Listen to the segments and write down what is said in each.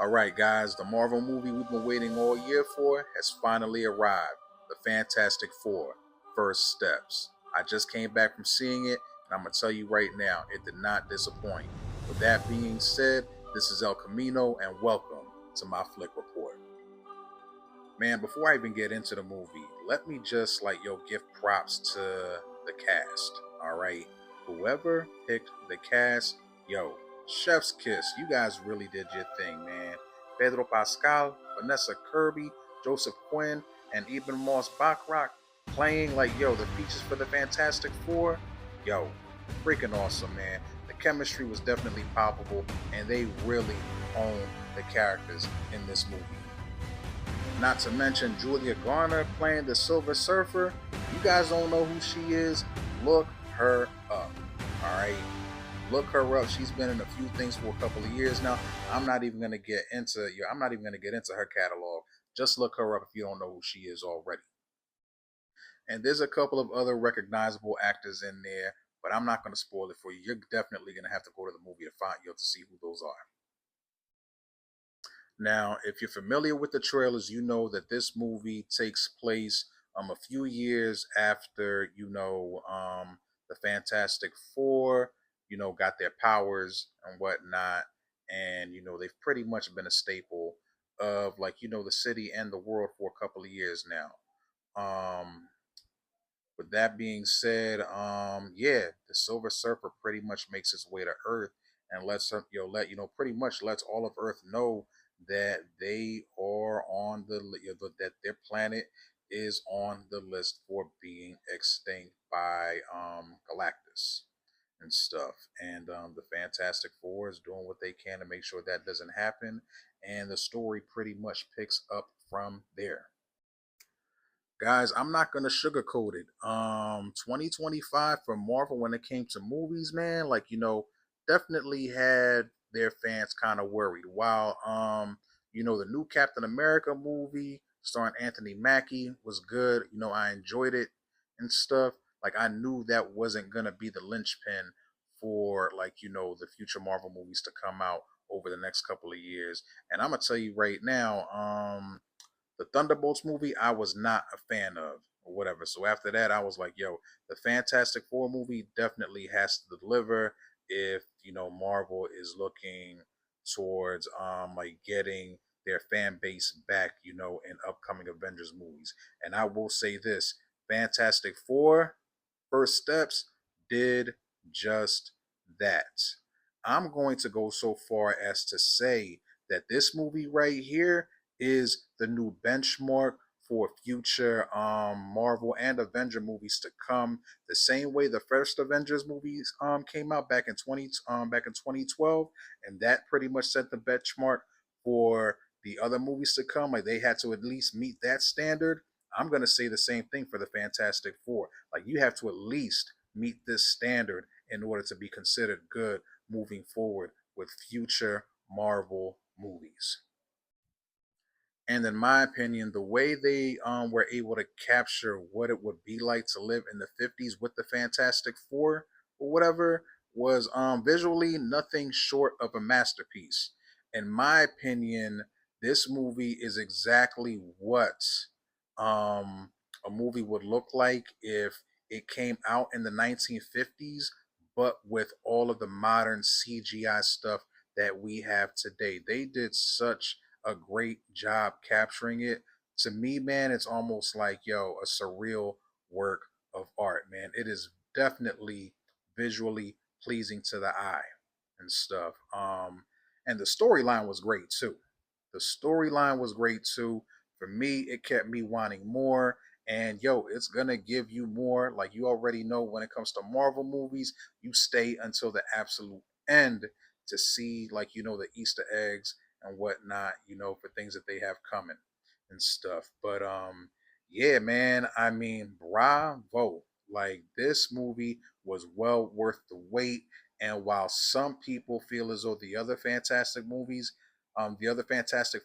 All right, guys, the Marvel movie we've been waiting all year for has finally arrived. The Fantastic Four, First Steps. I just came back from seeing it, and I'm going to tell you right now, it did not disappoint. With that being said, this is El Camino, and welcome to my Flick Report. Man, before I even get into the movie, let me just give props to the cast. All right, whoever picked the cast, yo, chef's kiss. You guys really did your thing, man. Pedro Pascal, Vanessa Kirby, Joseph Quinn, and even Moss Bachrach playing the features for the Fantastic Four. Yo, freaking awesome, man. The chemistry was definitely palpable, and they really own the characters in this movie. Not to mention Julia Garner playing the Silver Surfer. You guys don't know who she is? Look her up. Alright? Look her up. She's been in a few things for a couple of years now. I'm not even gonna get into her catalog. Just look her up if you don't know who she is already. And there's a couple of other recognizable actors in there, but I'm not gonna spoil it for you. You're definitely gonna have to go to the movie to find to see who those are. Now, if you're familiar with the trailers, you know that this movie takes place a few years after the Fantastic Four got their powers and whatnot, and they've pretty much been a staple of the city and the world for a couple of years now. With that being said, yeah, the Silver Surfer pretty much makes its way to Earth and lets pretty much lets all of Earth know that they are on that their planet is on the list for being extinct by Galactus and stuff. And the Fantastic Four is doing what they can to make sure that doesn't happen, and the story pretty much picks up from there. Guys, I'm not gonna sugarcoat it. 2025 for Marvel when it came to movies, man, definitely had their fans kind of worried. While the new Captain America movie starring Anthony Mackie was good. I enjoyed it and stuff. I knew that wasn't gonna be the linchpin for the future Marvel movies to come out over the next couple of years. And I'm gonna tell you right now, the Thunderbolts movie, I was not a fan of or whatever. So after that, I was like, yo, the Fantastic Four movie definitely has to deliver if, Marvel is looking towards getting their fan base back, in upcoming Avengers movies. And I will say this, Fantastic Four First Steps did just that. I'm going to go so far as to say that this movie right here is the new benchmark for future Marvel and Avenger movies to come. The same way the first Avengers movies came out back in 2012, and that pretty much set the benchmark for the other movies to come. Like they had to at least meet that standard. I'm gonna say the same thing for the Fantastic Four. Like you have to at least meet this standard in order to be considered good moving forward with future Marvel movies. And in my opinion, the way they were able to capture what it would be like to live in the 50s with the Fantastic Four or whatever was visually nothing short of a masterpiece. In my opinion, this movie is exactly what um, a movie would look like if it came out in the 1950s, but with all of the modern CGI stuff that we have today. They did such a great job capturing it. To me, man, it's almost like, yo, a surreal work of art, man. It is definitely visually pleasing to the eye and stuff. And the storyline was great too. The storyline was great too. For me, it kept me wanting more. And yo, it's gonna give you more. Like you already know, when it comes to Marvel movies, you stay until the absolute end to see the Easter eggs and whatnot, for things that they have coming and stuff. But yeah, man, I mean, bravo. Like this movie was well worth the wait. And while some people feel as though the other Fantastic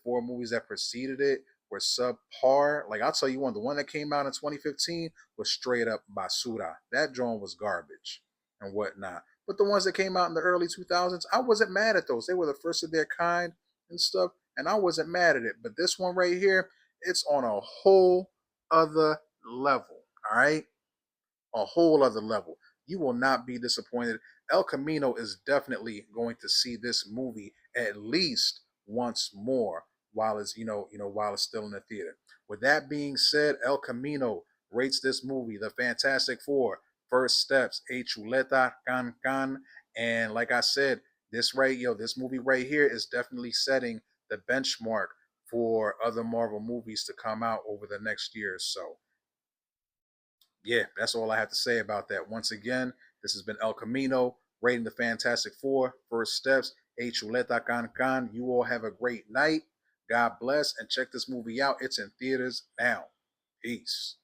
Four movies that preceded it were subpar. Like I'll tell you one, the one that came out in 2015 was straight up basura. That drone was garbage and whatnot. But the ones that came out in the early 2000s, I wasn't mad at those. They were the first of their kind and stuff. and I wasn't mad at it. But this one right here, it's on a whole other level. All right, a whole other level. You will not be disappointed. El Camino is definitely going to see this movie at least once more while it's while it's still in the theater. With that being said, El Camino rates this movie, The Fantastic Four, First Steps, a Chuleta can can, and like I said, this movie right here is definitely setting the benchmark for other Marvel movies to come out over the next year or so. Yeah, that's all I have to say about that. Once again, this has been El Camino, rating the Fantastic Four, First Steps, a Chuleta can can. You all have a great night. God bless, and check this movie out. It's in theaters now. Peace.